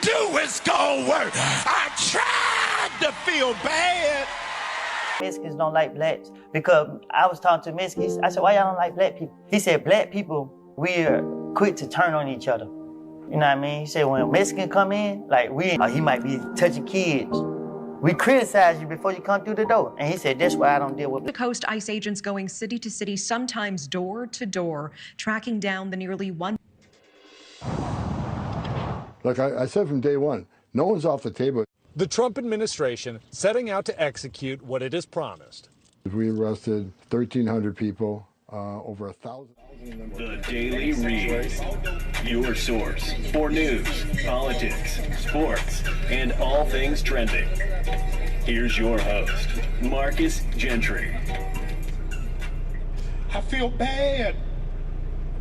do is gonna work. I tried to feel bad. Mexicans don't like blacks because I was talking to Mexicans. I said, why y'all don't like black people? He said, black people, we're quick to turn on each other. You know what I mean? He said, when a Mexican come in, like he might be touching kids. We criticize you before you come through the door. And he said, that's why I don't deal with the coast. ICE agents going city to city, sometimes door to door, tracking down the nearly one. Like I said from day one, no one's off the table. The Trump administration setting out to execute what it has promised. We arrested 1,300 people, over 1,000. The Daily Read, your source for news, politics, sports, and all things trending. Here's your host, Marcus Gentry. I feel bad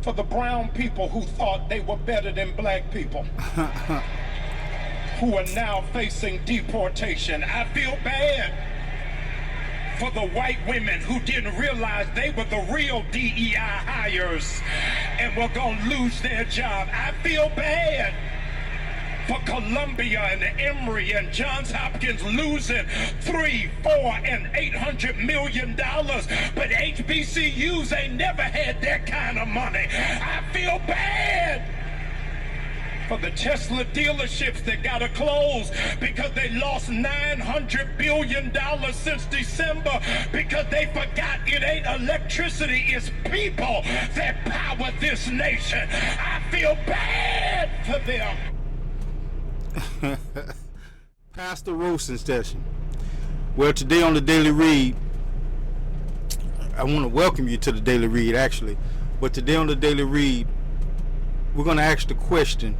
for the brown people who thought they were better than black people, who are now facing deportation. I feel bad for the white women who didn't realize they were the real DEI hires and were gonna lose their job. I feel bad for Columbia and Emory and Johns Hopkins losing $300, $400, and $800 million, but HBCUs ain't never had that kind of money. I feel bad for the Tesla dealerships that gotta close because they lost $900 billion since December because they forgot it ain't electricity, it's people that power this nation. I feel bad for them. Pastor Roasting Session. Well, today on the Daily Read, I want to welcome you to the Daily Read, actually. But today on the Daily Read, we're going to ask the question,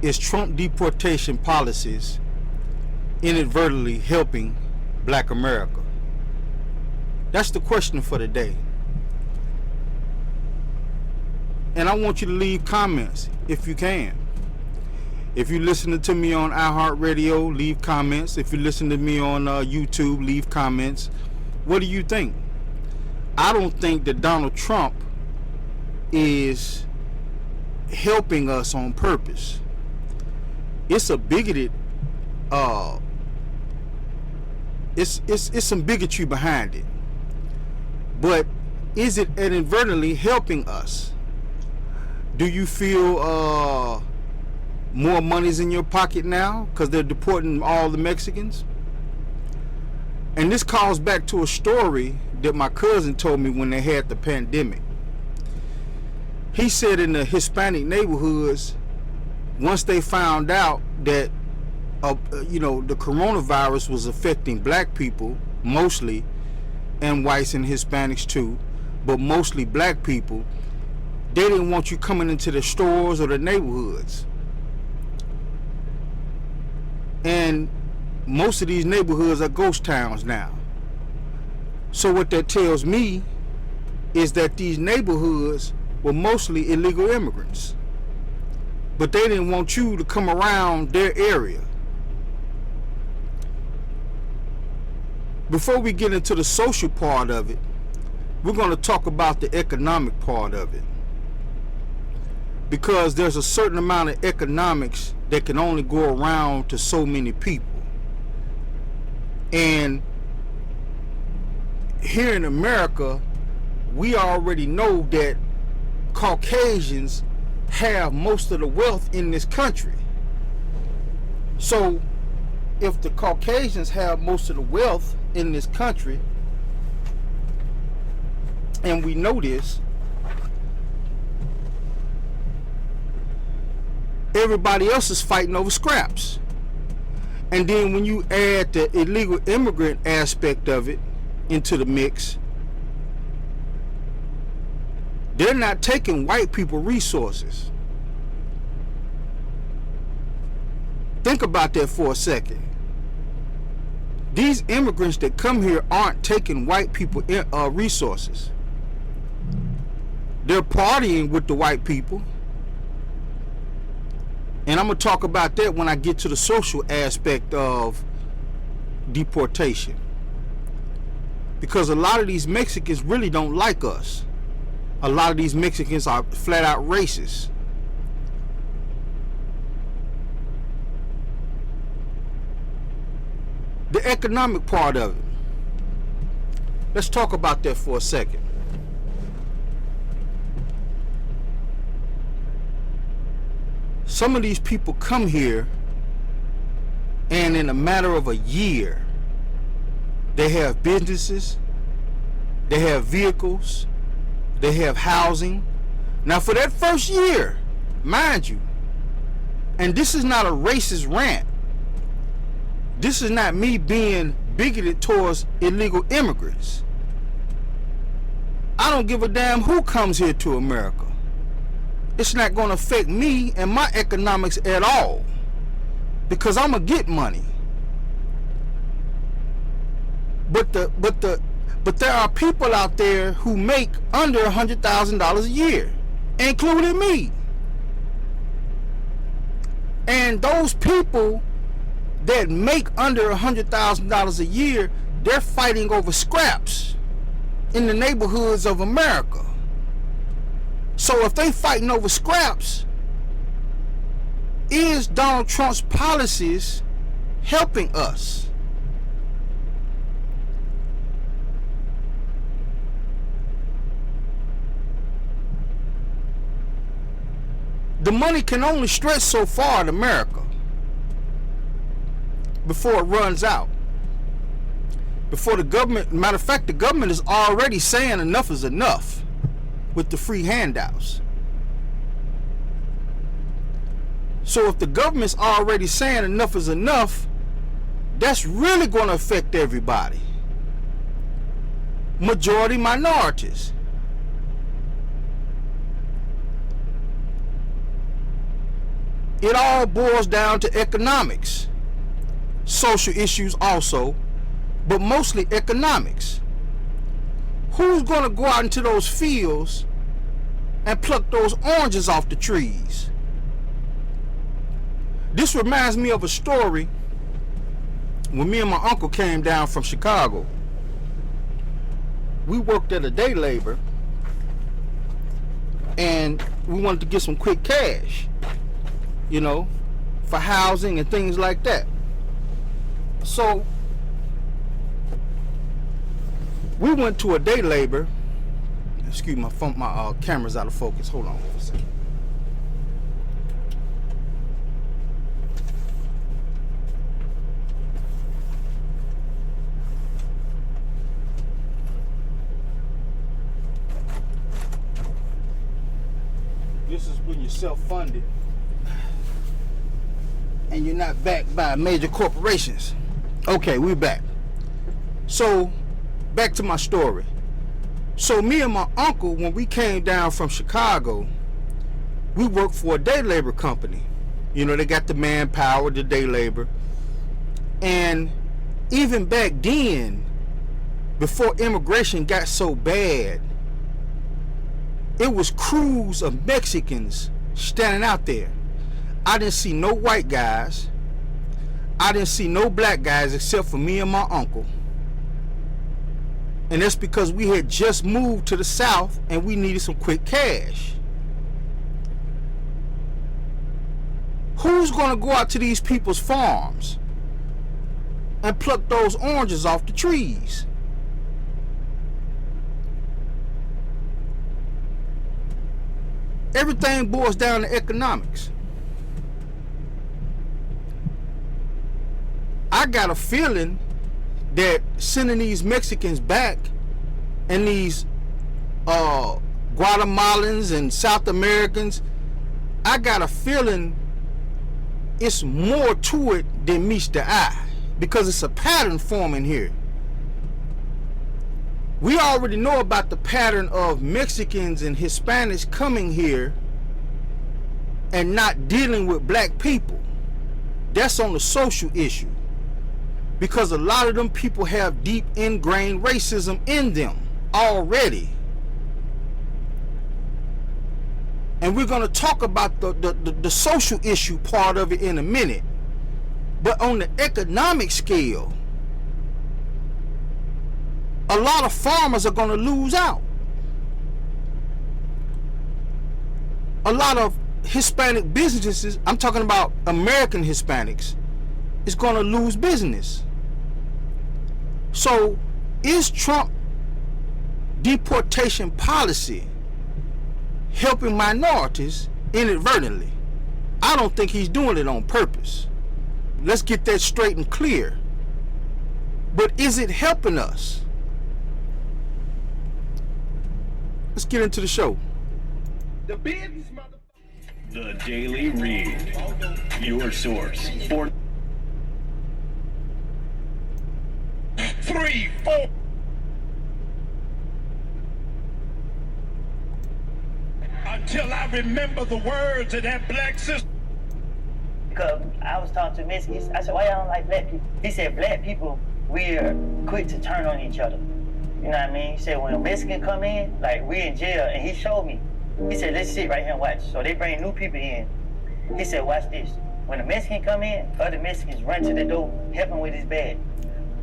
is Trump deportation policies inadvertently helping Black America? That's the question for the day. And I want you to leave comments if you can. If you're listening to me on iHeartRadio, leave comments. If you listen to me on YouTube, leave comments. What do you think? I don't think that Donald Trump is helping us on purpose. It's a bigoted, it's some bigotry behind it. But is it inadvertently helping us? Do you feel more money's in your pocket now because they're deporting all the Mexicans? And this calls back to a story that my cousin told me when they had the pandemic. He said in the Hispanic neighborhoods, once they found out that the coronavirus was affecting black people mostly, and whites and Hispanics too, but mostly black people, they didn't want you coming into the stores or the neighborhoods. And most of these neighborhoods are ghost towns now. So what that tells me is that these neighborhoods were mostly illegal immigrants. But they didn't want you to come around their area. Before we get into the social part of it, we're going to talk about the economic part of it. Because there's a certain amount of economics that can only go around to so many people. And here in America, we already know that Caucasians have most of the wealth in this country. So if the Caucasians have most of the wealth in this country, and we know this, everybody else is fighting over scraps. And then when you add the illegal immigrant aspect of it into the mix, they're not taking white people resources. Think about that for a second. These immigrants that come here aren't taking white people resources. They're partying with the white people. And I'm going to talk about that when I get to the social aspect of deportation. Because a lot of these Mexicans really don't like us. A lot of these Mexicans are flat out racist. The economic part of it. Let's talk about that for a second. Some of these people come here and in a matter of a year, they have businesses, they have vehicles, they have housing. Now for that first year, mind you, and this is not a racist rant. This is not me being bigoted towards illegal immigrants. I don't give a damn who comes here to America. It's not going to affect me and my economics at all, because I'm gonna get money. But there are people out there who make under $100,000 a year, including me. And those people that make under $100,000 a year, they're fighting over scraps in the neighborhoods of America. So if they fighting over scraps, is Donald Trump's policies helping us? The money can only stretch so far in America before it runs out. Before the government, matter of fact, the government is already saying enough is enough with the free handouts. So if the government's already saying enough is enough, that's really going to affect everybody. Majority minorities. It all boils down to economics. Social issues also, but mostly economics. Who's going to go out into those fields and pluck those oranges off the trees? This reminds me of a story when me and my uncle came down from Chicago. We worked at a day labor and we wanted to get some quick cash, you know, for housing and things like that. So we went to a day labor. Excuse my phone, my camera's out of focus. Hold on for a second. This is when you're self-funded and you're not backed by major corporations. Okay, we're back. So back to my story. So me and my uncle, when we came down from Chicago, we worked for a day labor company. You know, they got the manpower, the day labor. And even back then, before immigration got so bad, it was crews of Mexicans standing out there. I didn't see no white guys. I didn't see no black guys except for me and my uncle. And that's because we had just moved to the South and we needed some quick cash. Who's going to go out to these people's farms and pluck those oranges off the trees? Everything boils down to economics. I got a feeling that sending these Mexicans back and these Guatemalans and South Americans, I got a feeling it's more to it than meets the eye, because it's a pattern forming here. We already know about the pattern of Mexicans and Hispanics coming here and not dealing with black people. That's on the social issue, because a lot of them people have deep ingrained racism in them already. And we're going to talk about the social issue part of it in a minute. But on the economic scale, a lot of farmers are going to lose out. A lot of Hispanic businesses, I'm talking about American Hispanics, is going to lose business. So is Trump deportation policy helping minorities inadvertently? I don't think he's doing it on purpose. Let's get that straight and clear. But is it helping us? Let's get into the show. The business, The Daily Read, your source for 3, 4. Until I remember the words of that black sister. Because I was talking to Mexicans, I said, why y'all don't like black people? He said, black people, we're quick to turn on each other. You know what I mean? He said, when a Mexican come in, like we in jail, and he showed me. He said, let's sit right here and watch. So they bring new people in. He said, watch this. When a Mexican come in, other Mexicans run to the door, help him with his bag.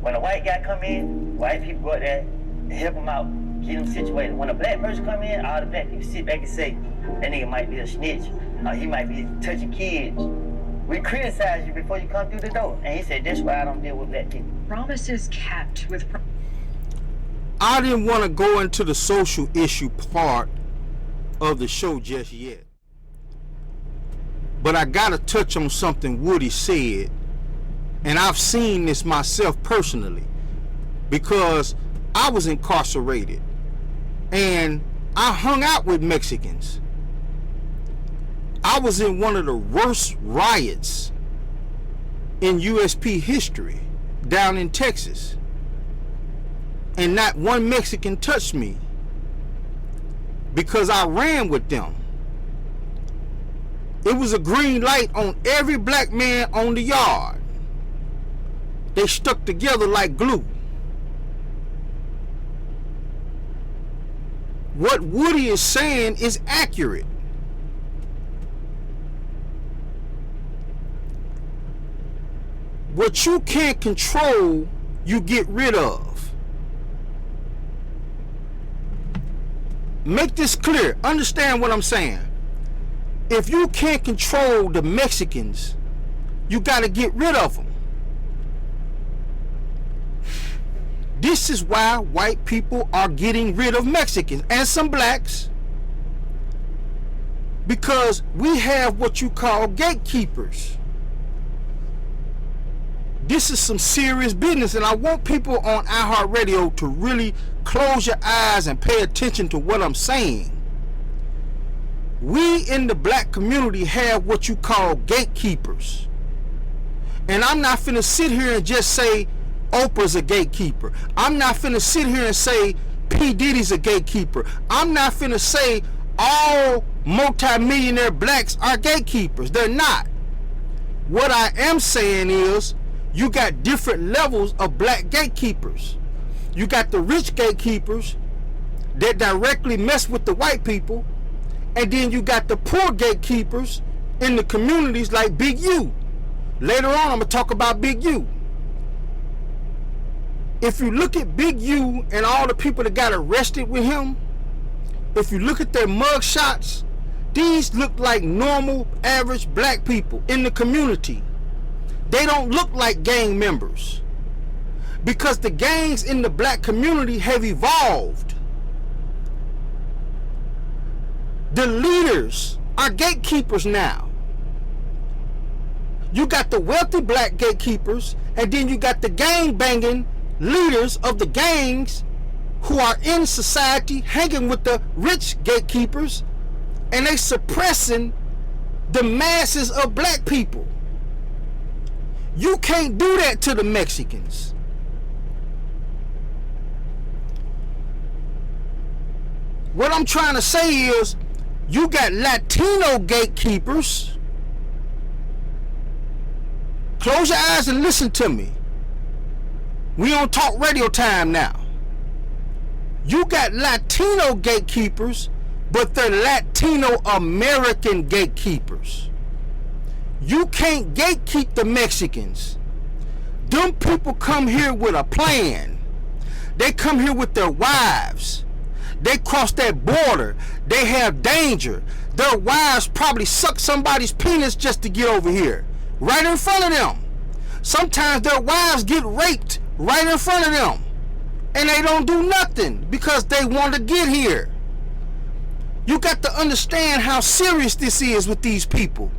When a white guy come in, white people go out there, help him out, get him situated. When a black person come in, all the black people sit back and say, that nigga might be a snitch, or he might be touching kids. We criticize you before you come through the door. And he said, that's why I don't deal with black people. Promises kept with. I didn't want to go into the social issue part of the show just yet. But I gotta touch on something Woody said, and I've seen this myself personally, because I was incarcerated and I hung out with Mexicans. I was in one of the worst riots in USP history down in Texas, and not one Mexican touched me because I ran with them. It was a green light on every black man on the yard. They stuck together like glue. What Woody is saying is accurate. What you can't control, you get rid of. Make this clear. Understand what I'm saying. If you can't control the Mexicans, you got to get rid of them. This is why white people are getting rid of Mexicans and some blacks, because we have what you call gatekeepers. This is some serious business, and I want people on iHeartRadio to really close your eyes and pay attention to what I'm saying. We in the black community have what you call gatekeepers. And I'm not finna sit here and just say Oprah's a gatekeeper. I'm not finna sit here and say P. Diddy's a gatekeeper. I'm not finna say all multimillionaire blacks are gatekeepers. They're not. What I am saying is, you got different levels of black gatekeepers. You got the rich gatekeepers that directly mess with the white people, and then you got the poor gatekeepers in the communities like Big U. Later on, I'm going to talk about Big U. If you look at Big U and all the people that got arrested with him, if you look at their mug shots, these look like normal, average black people in the community. They don't look like gang members, because the gangs in the black community have evolved. The leaders are gatekeepers now. You got the wealthy black gatekeepers, and then you got the gang banging leaders of the gangs who are in society hanging with the rich gatekeepers, and they suppressing the masses of black people. You can't do that to the Mexicans. What I'm trying to say is, you got Latino gatekeepers. Close your eyes and listen to me. We on talk radio time now. You got Latino gatekeepers, but they're Latino American gatekeepers. You can't gatekeep the Mexicans. Them people come here with a plan. They come here with their wives. They cross that border. They have danger. Their wives probably suck somebody's penis just to get over here, right in front of them. Sometimes their wives get raped right in front of them. And they don't do nothing because they want to get here. You got to understand how serious this is with these people.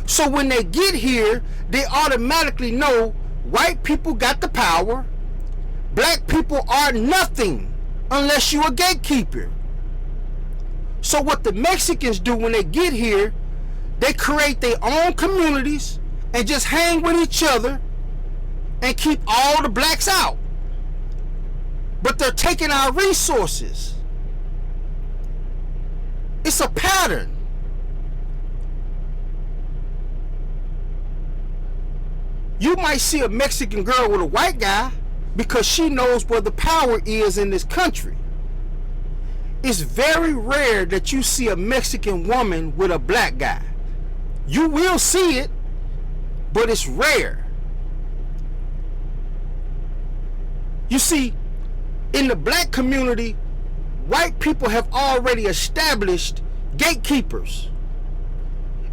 So when they get here, they automatically know white people got the power. Black people are nothing unless you're a gatekeeper. So what the Mexicans do when they get here, they create their own communities and just hang with each other and keep all the blacks out. But they're taking our resources. It's a pattern. You might see a Mexican girl with a white guy because she knows where the power is in this country. It's very rare that you see a Mexican woman with a black guy. You will see it, but it's rare. You see, in the black community, white people have already established gatekeepers.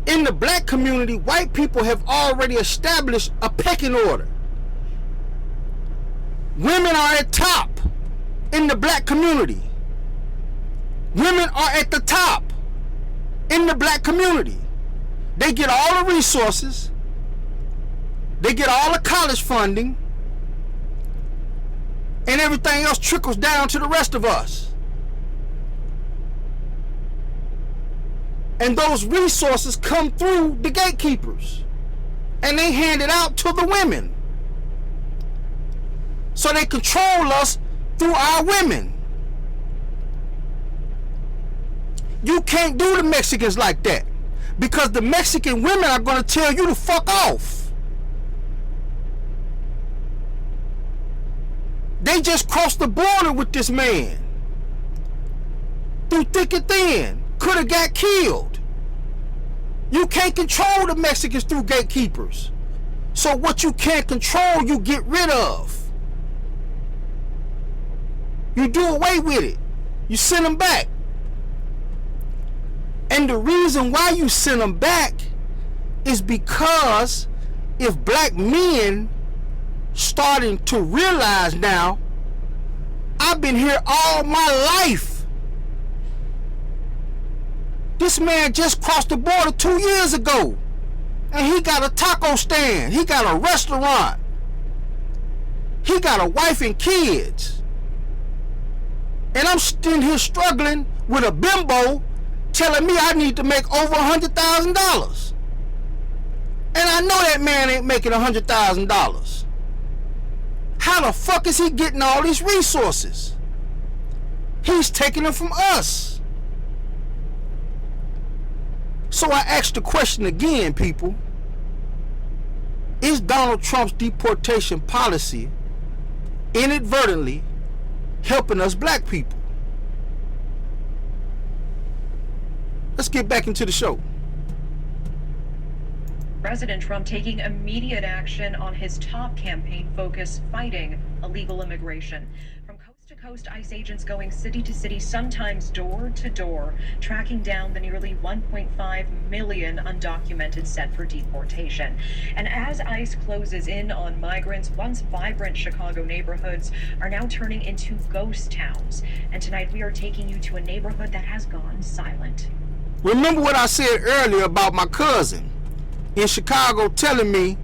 In the black community, white people have already established a pecking order. Women are at top in the black community. Women are at the top in the black community. They get all the resources. They get all the college funding. And everything else trickles down to the rest of us. And those resources come through the gatekeepers. And they hand it out to the women. So they control us through our women. You can't do the Mexicans like that. Because the Mexican women are going to tell you to fuck off. They just crossed the border with this man. Through thick and thin. Could have got killed. You can't control the Mexicans through gatekeepers. So what you can't control, you get rid of. You do away with it. You send them back. And the reason why you send them back is because if black men starting to realize now, I've been here all my life. This man just crossed the border 2 years ago and he got a taco stand. He got a restaurant. He got a wife and kids. And I'm still here struggling with a bimbo telling me I need to make over $100,000. And I know that man ain't making $100,000. How the fuck is he getting all these resources? He's taking them from us. So I asked the question again, people. Is Donald Trump's deportation policy inadvertently helping us black people? Let's get back into the show. President Trump taking immediate action on his top campaign focus, fighting illegal immigration. From coast to coast, ICE agents going city to city, sometimes door to door, tracking down the nearly 1.5 million undocumented set for deportation. And as ICE closes in on migrants, once vibrant Chicago neighborhoods are now turning into ghost towns. And tonight we are taking you to a neighborhood that has gone silent. Remember what I said earlier about my cousin in Chicago telling me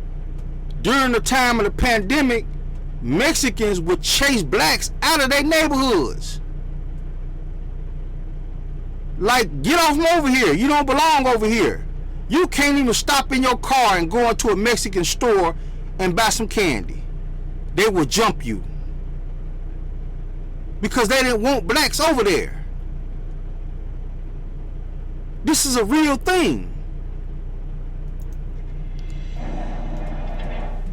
during the time of the pandemic, Mexicans would chase blacks out of their neighborhoods. Like, get off from over here. You don't belong over here. You can't even stop in your car and go into a Mexican store and buy some candy. They will jump you. Because they didn't want blacks over there. This is a real thing.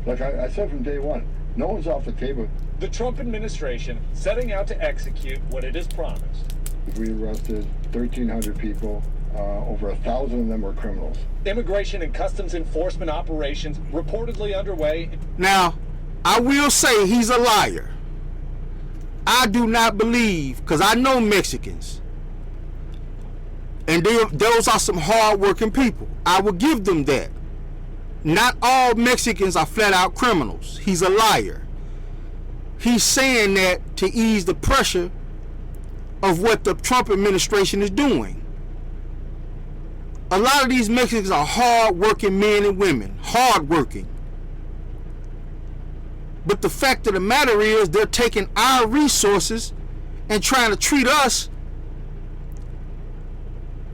Like I said from day one, no one's off the table. The Trump administration setting out to execute what it has promised. We arrested 1,300 people. Over 1,000 of them were criminals. Immigration and customs enforcement operations reportedly underway. Now, I will say he's a liar. I do not believe, because I know Mexicans. And those are some hard-working people. I will give them that. Not all Mexicans are flat-out criminals. He's a liar. he's saying that to ease the pressure of what the Trump administration is doing. A lot of these Mexicans are hard-working men and women, hard-working. But the fact of the matter is they're taking our resources and trying to treat us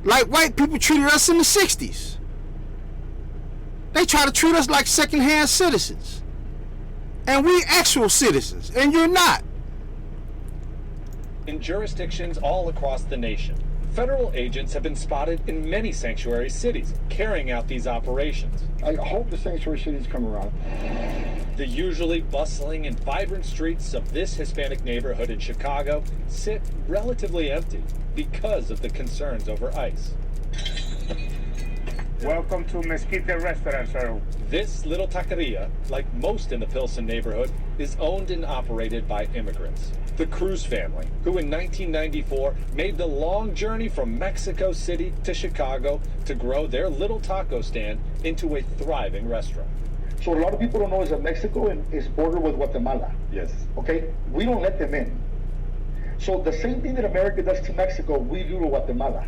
like white people treated us in the 60s. They try to treat us like second-hand citizens. And we actual citizens, and you're not. In jurisdictions all across the nation, federal agents have been spotted in many sanctuary cities carrying out these operations. I hope the sanctuary cities come around. The usually bustling and vibrant streets of this Hispanic neighborhood in Chicago sit relatively empty because of the concerns over ICE. Welcome to Mesquite Restaurant, sir. This little taqueria, like most in the Pilsen neighborhood, is owned and operated by immigrants. The Cruz family, who in 1994 made the long journey from Mexico City to Chicago to grow their little taco stand into a thriving restaurant. So a lot of people don't know is that Mexico is bordered with Guatemala. Yes. Okay? We don't let them in. So the same thing that America does to Mexico, we do to Guatemala.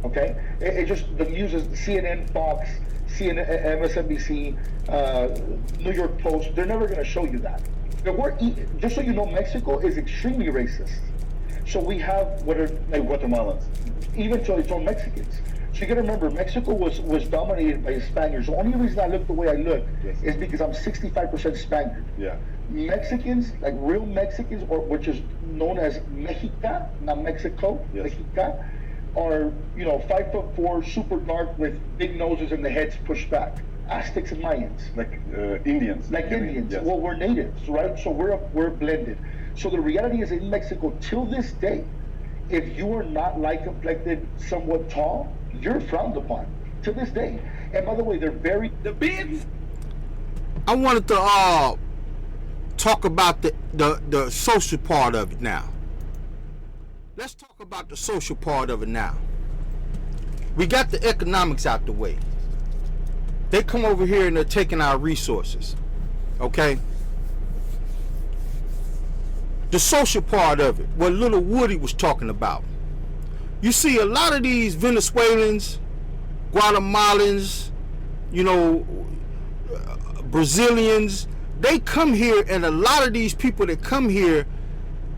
Okay? It just, the news is CNN, Fox, CNN, MSNBC, New York Post, they're never going to show you that. Just so you know, Mexico is extremely racist. So we have what are like Guatemalans, even to its own Mexicans. So you got to remember, Mexico was dominated by Spaniards. The only reason I look the way I look is because I'm 65% Spaniard. Yeah. Mexicans, like real Mexicans, or which is known as Mexica, not Mexico, Mexica, are 5'4", super dark with big noses and the heads pushed back. Aztecs and Mayans. Like Indians. Like Indians. Yes. Well, we're natives, right? So we're blended. So the reality is in Mexico, till this day, if you are not light complected, somewhat tall, you're frowned upon. To this day. And by the way, they're very... The bids? I wanted to talk about the social part of it now. Let's talk about the social part of it now. We got the economics out the way. They come over here and they're taking our resources. Okay? The social part of it, what little Woody was talking about. You see a lot of these Venezuelans, Guatemalans, Brazilians, they come here, and a lot of these people that come here,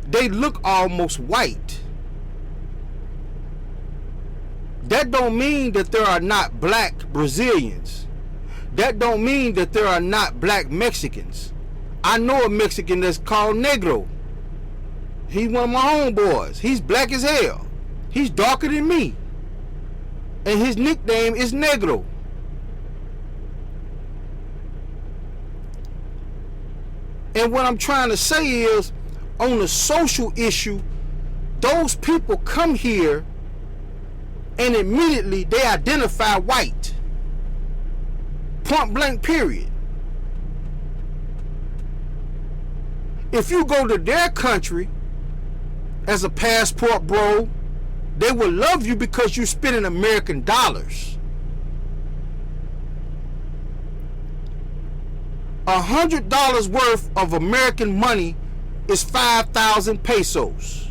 they look almost white. That don't mean that there are not black Brazilians. That don't mean that there are not black Mexicans. I know a Mexican that's called Negro. He's one of my homeboys. He's black as hell. He's darker than me. And his nickname is Negro. And what I'm trying to say is, on the social issue, those people come here and immediately they identify white. Point blank, period. If you go to their country as a passport bro, they will love you because you're spending American dollars. $100 worth of American money is 5,000 pesos.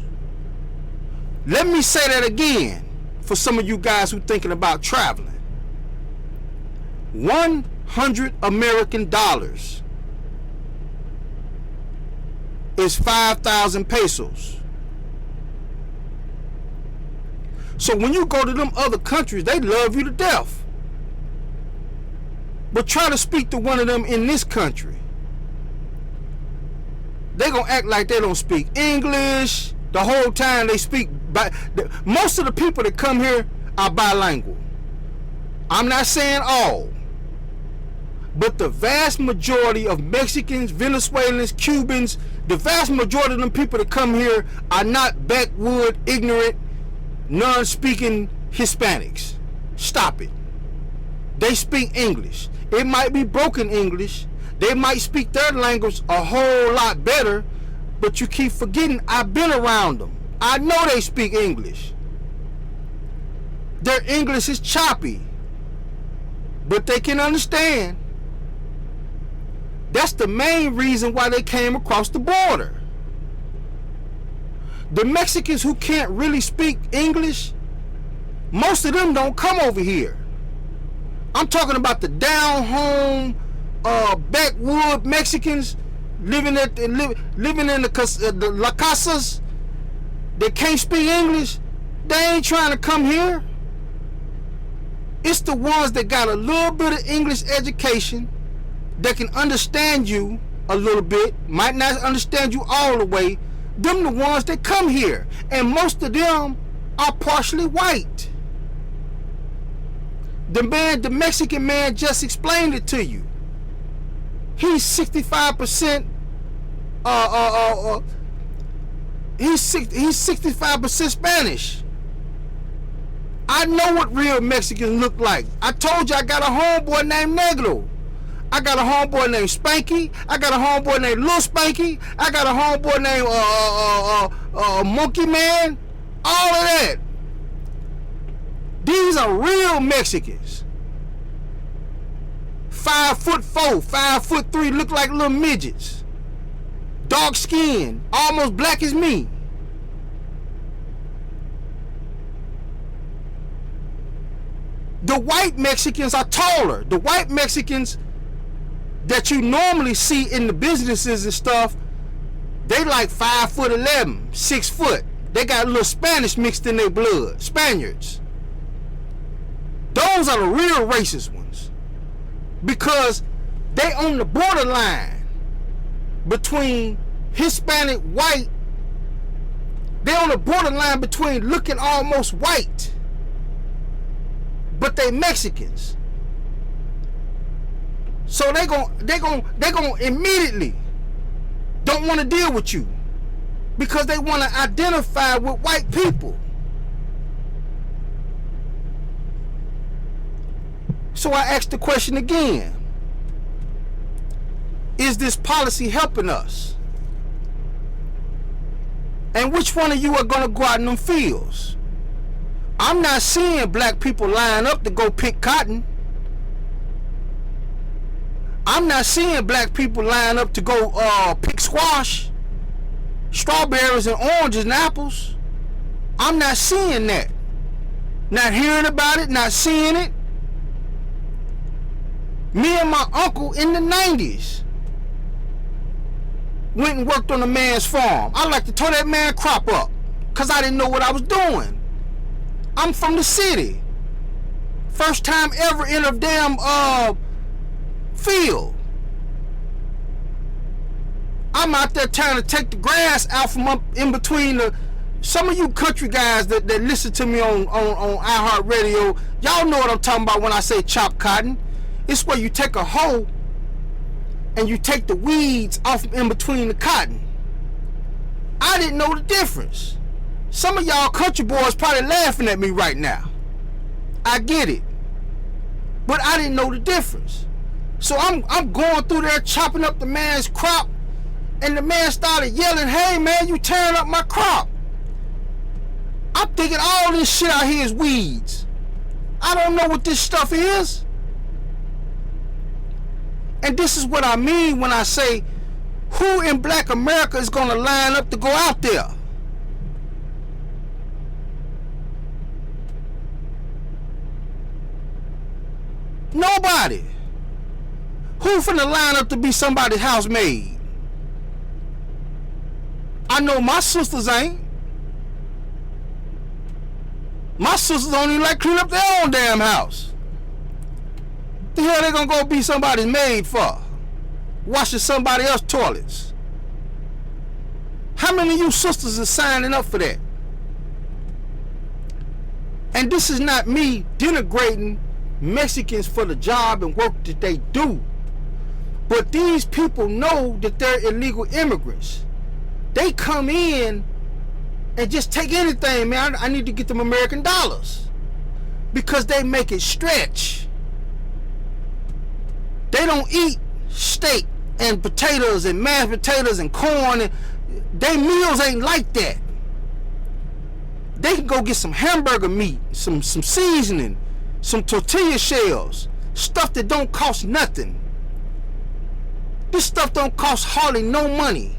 Let me say that again for some of you guys who thinking about traveling. 100 American dollars is 5,000 pesos. So when you go to them other countries, they love you to death. But try to speak to one of them in this country, they gonna act like they don't speak English. The whole time they speak, most of the people that come here are bilingual. I'm not saying all, but the vast majority of Mexicans, Venezuelans, Cubans, the vast majority of them people that come here are not backwood, ignorant, non-speaking Hispanics. Stop it. They speak English. It might be broken English. They might speak their language a whole lot better, but you keep forgetting I've been around them. I know they speak English. Their English is choppy, but they can understand. That's the main reason why they came across the border. The Mexicans who can't really speak English, most of them don't come over here. I'm talking about the down home, backwood Mexicans living in the La Casas. They can't speak English. They ain't trying to come here. It's the ones that got a little bit of English education, that can understand you a little bit, might not understand you all the way. Them the ones that come here, and most of them are partially white. The Mexican man just explained it to you. He's 65%. He's 65% Spanish. I know what real Mexicans look like. I told you I got a homeboy named Negro. I got a homeboy named Spanky. I got a homeboy named Lil Spanky. I got a homeboy named Monkey Man. All of that. These are real Mexicans. 5'4", 5'3", look like little midgets. Dark skin, almost black as me. The white Mexicans are taller. The white Mexicans that you normally see in the businesses and stuff, they like 5'11", 6 foot. They got a little Spanish mixed in their blood. Spaniards. Those are the real racist ones, because they on the borderline between Hispanic, white. They on the borderline between looking almost white, but they Mexicans. So they gon' immediately don't want to deal with you, because they want to identify with white people. So I asked the question again. Is this policy helping us? And which one of you are going to go out in them fields? I'm not seeing black people line up to go pick cotton. I'm not seeing black people line up to go pick squash, strawberries and oranges and apples. I'm not seeing that. Not hearing about it, not seeing it. Me and my uncle in the 90s went and worked on a man's farm. I like to tear that man crop up, because I didn't know what I was doing. I'm from the city. First time ever in a damn field. I'm out there trying to take the grass out from up in between the... Some of you country guys that listen to me on iHeartRadio, y'all know what I'm talking about when I say chop cotton. It's where you take a hoe and you take the weeds off in between the cotton. I didn't know the difference. Some of y'all country boys probably laughing at me right now. I get it. But I didn't know the difference. So I'm going through there chopping up the man's crop, and the man started yelling, "Hey man, you tearing up my crop." I'm thinking all this shit out here is weeds. I don't know what this stuff is. And this is what I mean when I say, who in black America is going to line up to go out there? Nobody. Who finna line up to be somebody's housemaid? I know my sisters ain't. My sisters don't even like clean up their own damn house. The hell they gonna go be somebody's maid for? Washing somebody else's toilets. How many of you sisters are signing up for that? And this is not me denigrating Mexicans for the job and work that they do. But these people know that they're illegal immigrants. They come in and just take anything, man. I need to get them American dollars, because they make it stretch. They don't eat steak and potatoes and mashed potatoes and corn. And their meals ain't like that. They can go get some hamburger meat, some seasoning, some tortilla shells, stuff that don't cost nothing. This stuff don't cost hardly no money,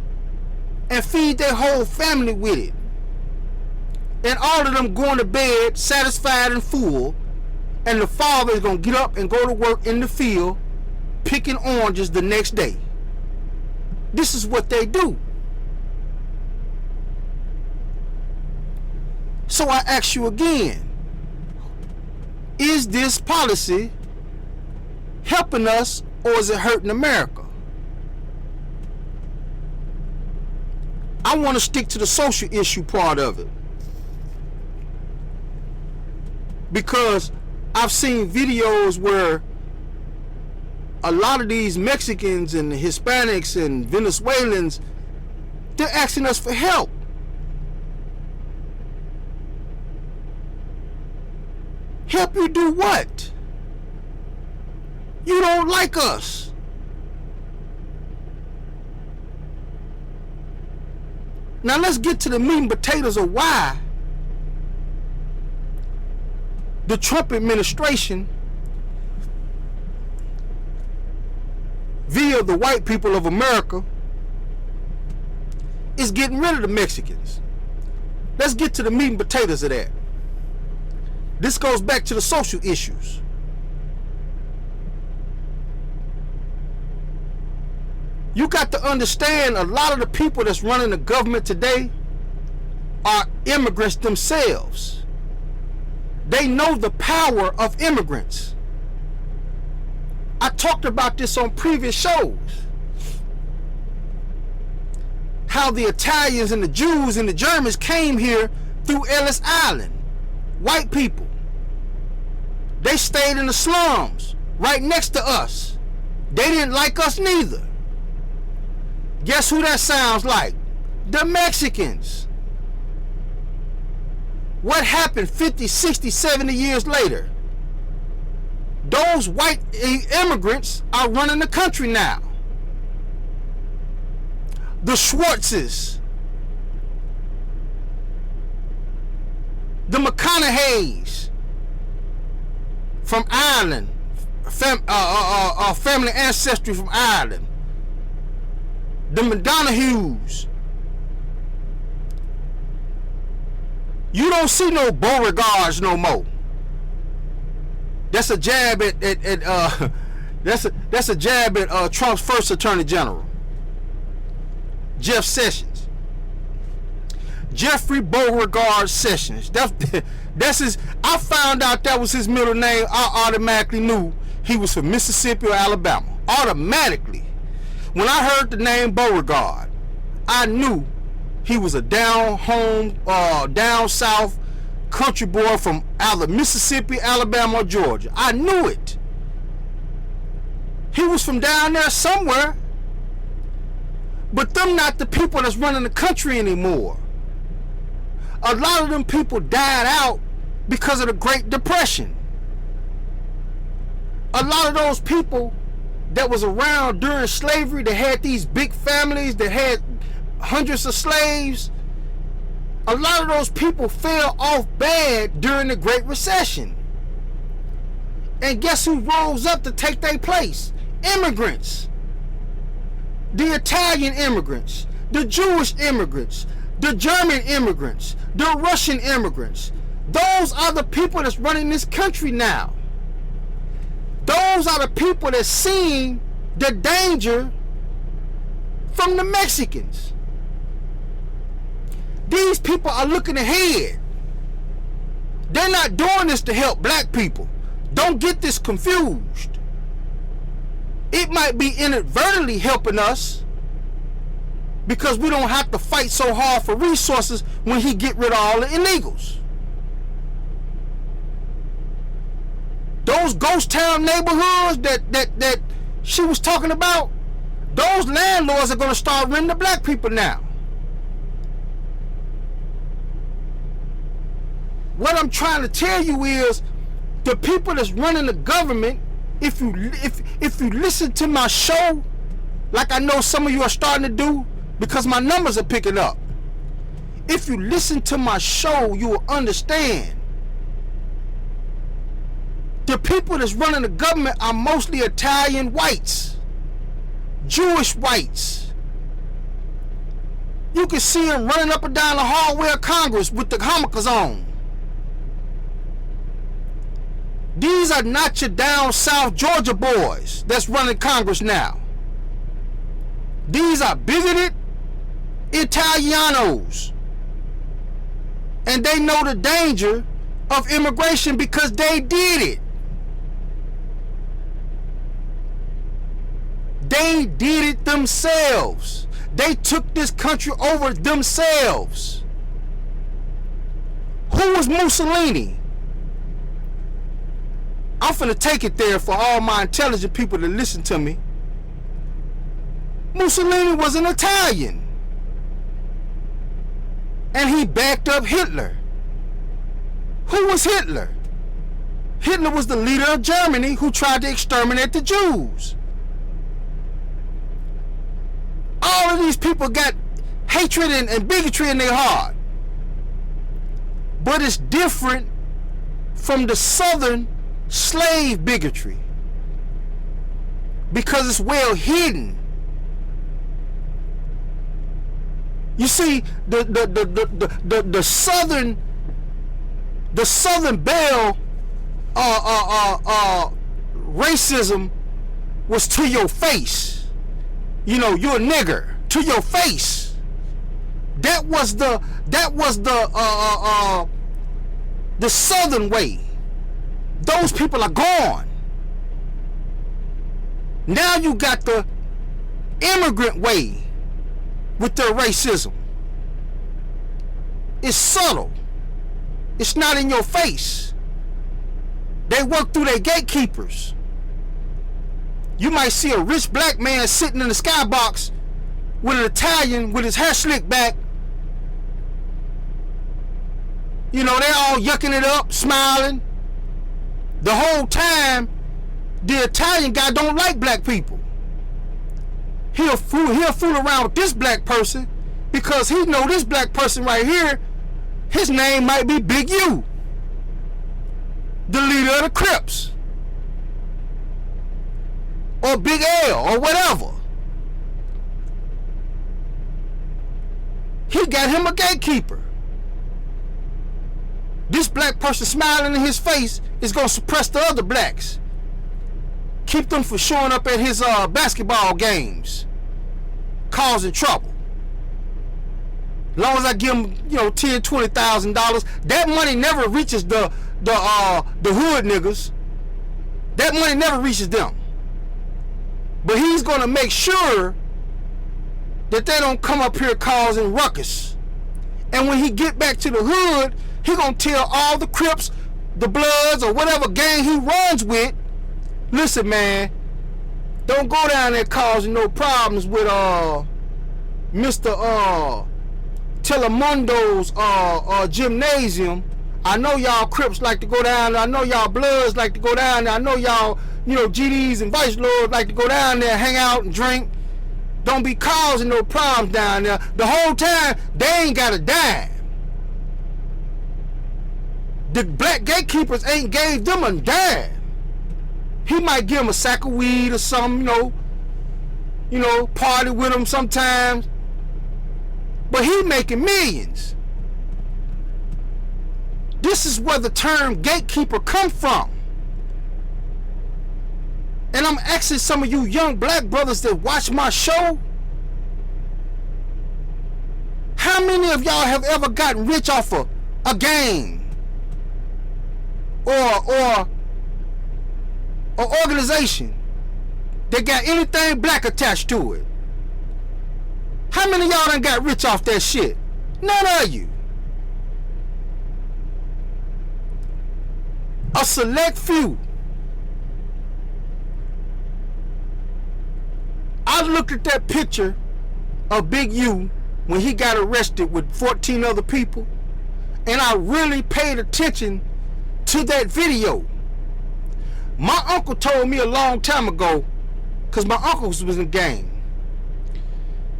and feed their whole family with it. and all of them going to bed satisfied and full, and the father is going to get up and go to work in the field picking oranges the next day. This is what they do. So I ask you again, is this policy helping us, or is it hurting America? I want to stick to the social issue part of it, because I've seen videos where a lot of these Mexicans and Hispanics and Venezuelans, they're asking us for help. Help you do what? You don't like us. Now let's get to the meat and potatoes of why the Trump administration, via the white people of America, is getting rid of the Mexicans. Let's get to the meat and potatoes of that. This goes back to the social issues. You got to understand, a lot of the people that's running the government today are immigrants themselves. They know the power of immigrants. I talked about this on previous shows. How the Italians and the Jews and the Germans came here through Ellis Island. White people. They stayed in the slums right next to us. They didn't like us neither. Guess who that sounds like? The Mexicans. What happened 50, 60, 70 years later? Those white immigrants are running the country now. The Schwartzes, the McConaughey's from Ireland, family ancestry from Ireland, the McDonoghues. You don't see no Beauregards no more. That's a jab at that's a jab at Trump's first Attorney General, Jeff Sessions. Jeffrey Beauregard Sessions. That's his. I found out that was his middle name. I automatically knew he was from Mississippi or Alabama. Automatically. When I heard the name Beauregard, I knew he was a down home, down south country boy from either Mississippi, Alabama, or Georgia. I knew it. He was from down there somewhere. But them not the people that's running the country anymore. A lot of them people died out because of the Great Depression. A lot of those people that was around during slavery, that had these big families, that had hundreds of slaves, a lot of those people fell off bad during the Great Recession. And guess who rose up to take their place? Immigrants. The Italian immigrants, the Jewish immigrants, the German immigrants, the Russian immigrants. Those are the people that's running this country now. Those are the people that's seeing the danger from the Mexicans. These people are looking ahead. They're not doing this to help black people. Don't get this confused. It might be inadvertently helping us because we don't have to fight so hard for resources when he get rid of all the illegals. Those ghost town neighborhoods that she was talking about, those landlords are going to start renting to black people now. What I'm trying to tell you is, the people that's running the government, if you listen to my show, like I know some of you are starting to do, because my numbers are picking up. If you listen to my show, you will understand. The people that's running the government are mostly Italian whites, Jewish whites, You can see them running up and down the hallway of Congress with the yarmulkes on. These are not your down South Georgia boys that's running Congress now. These are bigoted Italianos. And they know the danger of immigration because they did it. They did it themselves. They took this country over themselves. Who was Mussolini? I'm finna take it there for all my intelligent people to listen to me. Mussolini was an Italian. And he backed up Hitler. Who was Hitler? Hitler was the leader of Germany who tried to exterminate the Jews. All of these people got hatred and bigotry in their heart. But it's different from the Southern slave bigotry because it's well hidden. You see, the Southern belle racism was to your face. You know, you're a nigger, to your face. That was the Southern way. Those people are gone. Now you got the immigrant way with their racism. It's subtle. It's not in your face. They work through their gatekeepers. You might see a rich black man sitting in the skybox with an Italian with his hair slicked back. You know, they're all yucking it up, smiling. The whole time, the Italian guy don't like black people. He'll fool around with this black person because he know this black person right here, his name might be Big U, the leader of the Crips, or Big L, or whatever. He got him a gatekeeper. This black person smiling in his face is going to suppress the other blacks. Keep them from showing up at his basketball games, causing trouble. As long as I give him, you know, $10,000, $20,000, that money never reaches the hood niggas. That money never reaches them. But he's going to make sure that they don't come up here causing ruckus. And when he get back to the hood, he going to tell all the Crips, the Bloods, or whatever gang he runs with, listen, man, don't go down there causing no problems with Mr. Telemundo's gymnasium. I know y'all Crips like to go down there. I know y'all Bloods like to go down there. I know y'all, you know, GDs and Vice Lords like to go down there, hang out and drink. Don't be causing no problems down there. The whole time, they ain't got a dime. The black gatekeepers ain't gave them a dime. He might give them a sack of weed or something, you know, party with them sometimes. But he making millions. This is where the term gatekeeper come from. And I'm asking some of you young black brothers that watch my show, how many of y'all have ever gotten rich off of a gang or organization that got anything black attached to it? How many of y'all done got rich off that shit? None of you. A select few. I looked at that picture of Big U when he got arrested with 14 other people, and I really paid attention to that video. My uncle told me a long time ago, because my uncle was in the gang.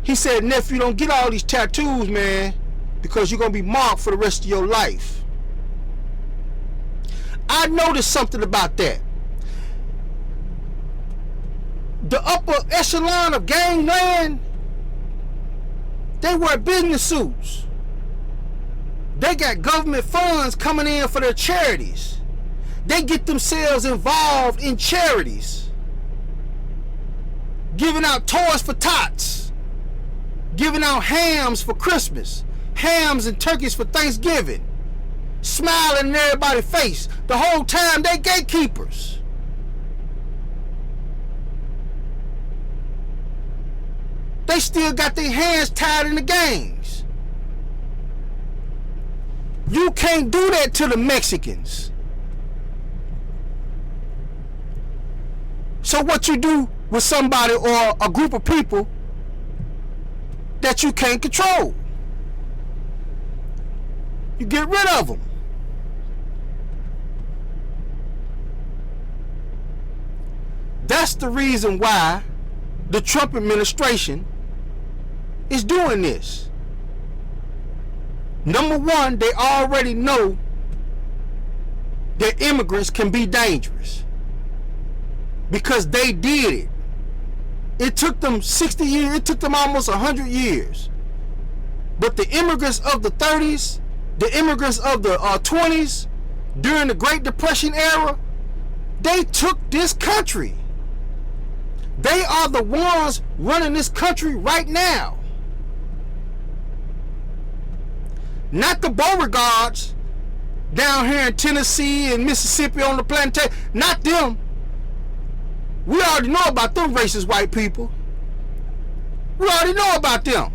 He said, nephew, don't get all these tattoos, man, because you're going to be marked for the rest of your life. I noticed something about that. The upper echelon of gangland, They wear business suits. They got government funds coming in for their charities. They get themselves involved in charities. Giving out toys for tots. Giving out hams for Christmas. Hams and turkeys for Thanksgiving. Smiling in everybody's face. The whole time they gatekeepers. They still got their hands tied in the gangs. You can't do that to the Mexicans. So what you do with somebody or a group of people that you can't control? You get rid of them. That's the reason why the Trump administration is doing this. Number one, they already know that immigrants can be dangerous because they did it. It took them 60 years, it took them almost 100 years. But the immigrants of the 30s, the immigrants of the 20s, during the Great Depression era, they took this country. They are the ones running this country right now. Not the Beauregards down here in Tennessee and Mississippi on the plantation. Not them. We already know about them racist white people. We already know about them.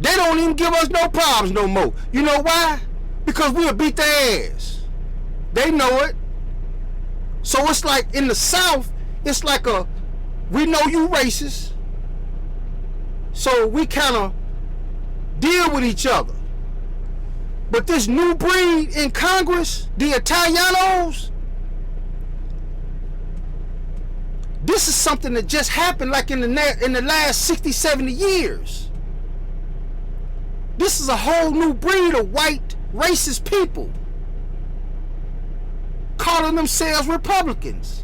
They don't even give us no problems no more. You know why? Because we'll beat their ass. They know it. So it's like in the South, it's like we know you racist. So we kind of deal with each other. But this new breed in Congress, the Italianos, this is something that just happened like in the last 60, 70 years. This is a whole new breed of white racist people calling themselves Republicans.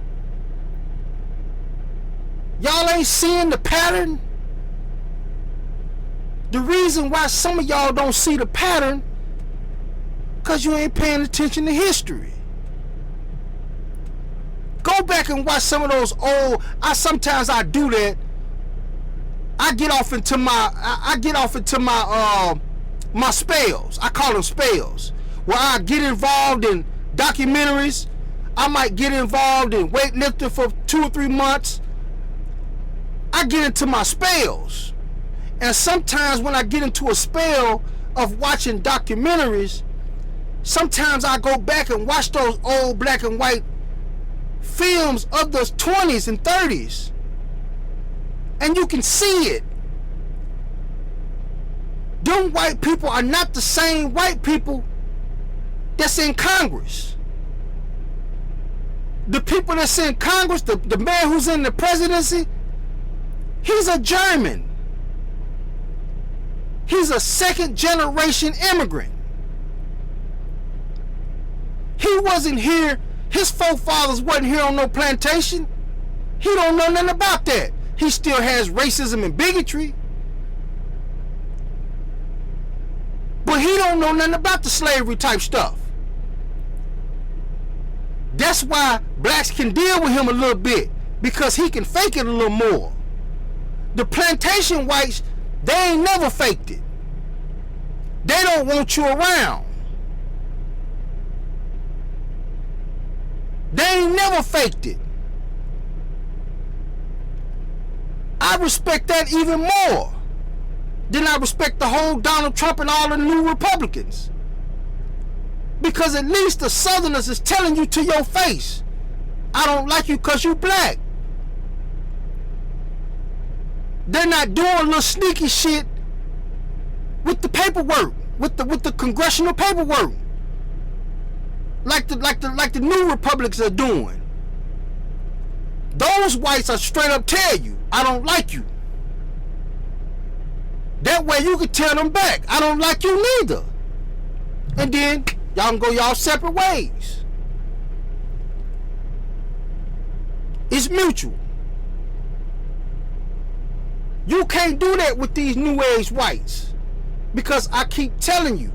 Y'all ain't seeing the pattern? The reason why some of y'all don't see the pattern, because you ain't paying attention to history. Go back and watch some of those old. Sometimes I do that. I get off into my my spells. I call them spells, where I get involved in documentaries. I might get involved in weightlifting for 2 or 3 months. I get into my spells, and sometimes when I get into a spell of watching documentaries, sometimes I go back and watch those old black and white films of the 20s and 30s, and you can see it. Them white people are not the same white people that's in Congress. The people that's in Congress, the man who's in the presidency, he's a German. He's a second generation immigrant. He wasn't here. His forefathers wasn't here on no plantation. He don't know nothing about that. He still has racism and bigotry. But he don't know nothing about the slavery type stuff. That's why blacks can deal with him a little bit, because he can fake it a little more. The plantation whites, they ain't never faked it. They don't want you around. They ain't never faked it. I respect that even more than I respect the whole Donald Trump and all the new Republicans. Because at least the Southerners is telling you to your face, I don't like you because you black. They're not doing little sneaky shit with the paperwork, with the congressional paperwork, like the new Republicans are doing. Those whites are straight up tell you, I don't like you. That way you can tell them back, I don't like you neither. And then y'all can go y'all separate ways. It's mutual. You can't do that with these new age whites, because I keep telling you,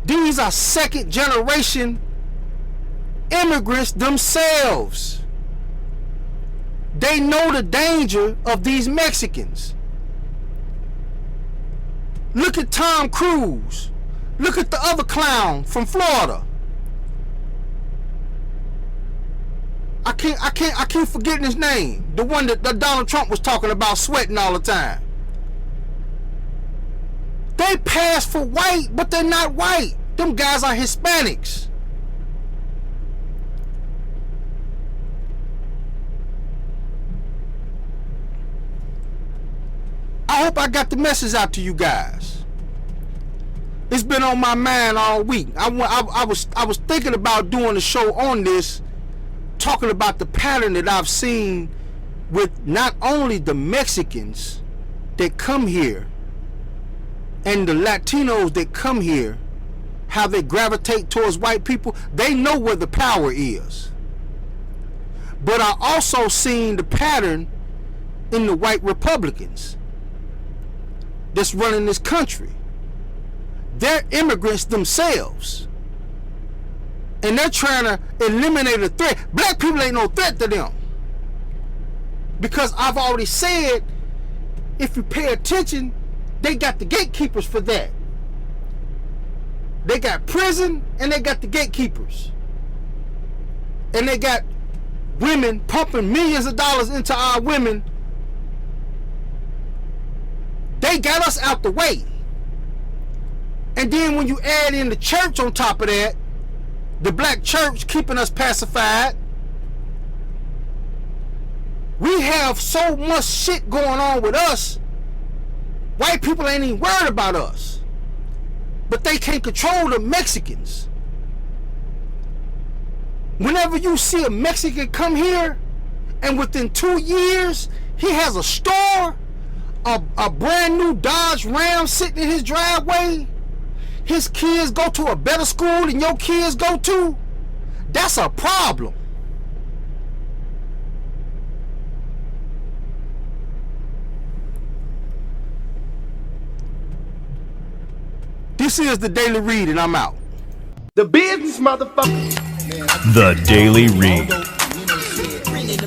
these are second generation immigrants themselves. They know the danger of these Mexicans. Look at Tom Cruise. Look at the other clown from Florida. I keep forgetting his name. The one that Donald Trump was talking about, sweating all the time. They pass for white, but they're not white. Them guys are Hispanics. I hope I got the message out to you guys. It's been on my mind all week. I was thinking about doing a show on this, talking about the pattern that I've seen with not only the Mexicans that come here and the Latinos that come here, how they gravitate towards white people. They know where the power is. But I also seen the pattern in the white Republicans that's running this country. They're immigrants themselves, and they're trying to eliminate a threat. Black people ain't no threat to them, because I've already said, if you pay attention, they got the gatekeepers for that. They got prison and they got the gatekeepers, and they got women pumping millions of dollars into our women. They got us out the way. And then when you add in the church on top of that, the black church keeping us pacified, we have so much shit going on with us. White people ain't even worried about us, but they can't control the Mexicans. Whenever you see a Mexican come here, and within 2 years he has a store, a brand new Dodge Ram sitting in his driveway, his kids go to a better school than your kids go to, that's a problem. This is the Daily Read, and I'm out. The business, motherfucker. The Daily Read.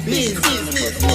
Business.